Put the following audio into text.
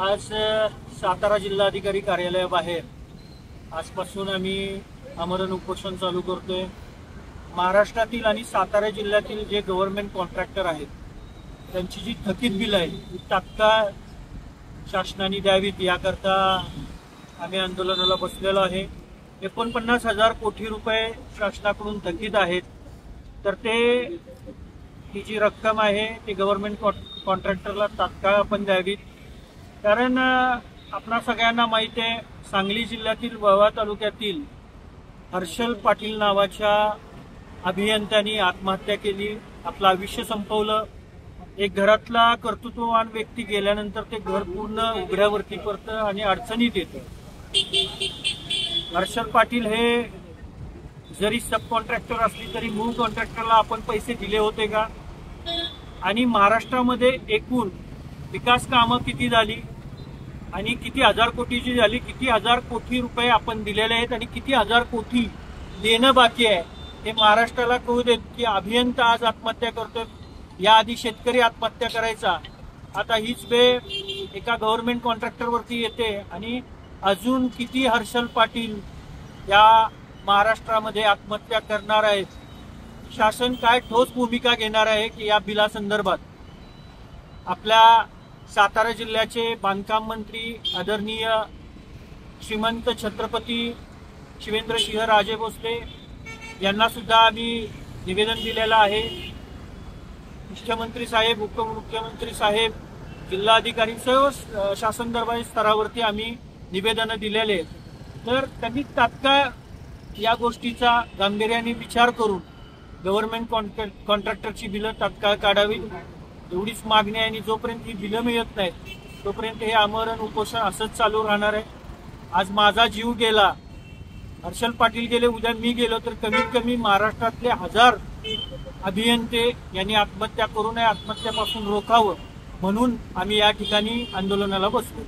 आज सातारा जिल्हाधिकारी कार्यालयाबाहेर आजपासून आम्ही आमरण उपोषण चालू करतोय। महाराष्ट्रातील आणि सातारा जिल्ह्यातील जे गव्हर्नमेंट कॉन्ट्रॅक्टर आहेत त्यांची जी थकीत बिल आहे ती तात्काळ शासनाने द्यावीत याकरता आम्ही आंदोलनाला बसलेलो आहे। 49,000 कोटी रुपये शासनाकडून थकीत आहेत, तर ही जी रक्कम आहे ती गव्हर्नमेंट कॉन्ट्रॅक्टरला तात्काळ आपण द्यावीत। कारण आपणा सगळ्यांना माहिती आहे, सांगली जिल्ह्यातील वाळवा तालुक्यातील हर्षल पाटील नावाच्या अभियंत्याने आत्महत्या केली, आपलं आयुष्य संपवलं। एक घरातला कर्तृत्ववान व्यक्ती गेल्यानंतर ते घर पूर्ण उघड्यावरती पडतं आणि अडचणीत येतं। हर्षल पाटील हे जरी सब कॉन्ट्रॅक्टर असली तरी मूळ कॉन्ट्रॅक्टरला आपण पैसे दिले होते का? आणि महाराष्ट्रामध्ये एकूण विकास कामं किती झाली आणि किती हजार कोटीची झाली, किती हजार कोटी रुपये आपण दिलेले आहेत आणि किती हजार कोटी देणं बाकी आहे हे महाराष्ट्राला कळू देत की अभियंता आज आत्महत्या करतोय। याआधी शेतकरी आत्महत्या करायचा, आता हीच वेळ एका गव्हर्नमेंट कॉन्ट्रॅक्टरवरती येते आणि अजून किती हर्षल पाटील या महाराष्ट्रामध्ये आत्महत्या करणार आहेत? शासन काय ठोस भूमिका घेणार आहे की या बिला संदर्भात? आपल्या सातारा जिल्ह्याचे बांधकाम मंत्री आदरणीय श्रीमंत छत्रपती शिवेंद्रसिंह राजे भोसले यांना सुद्धा आम्ही निवेदन दिलेलं आहे। मुख्यमंत्री साहेब, उपमुख्यमंत्री साहेब, जिल्हाधिकारी सर्व शासन दरबारी स्तरावरती आम्ही निवेदन दिलेले आहेत। तर त्यांनी तात्काळ या गोष्टीचा गांभीर्याने विचार करून गव्हर्नमेंट कॉन्ट्रॅक्टरची बिलं तात्काळ काढावी एवढीच मागणी आहे। आणि जोपर्यंत ही बिलं मिळत नाहीत तोपर्यंत हे आमरण उपोषण असंच चालू राहणार आहे। आज माझा जीव गेला, हर्षल पाटील गेले, उद्या मी गेलो, तर कमीत कमी महाराष्ट्रातले 1000 अभियंते यांनी आत्महत्या करू नये, आत्महत्यापासून रोखावं म्हणून आम्ही या ठिकाणी आंदोलनाला बसलो।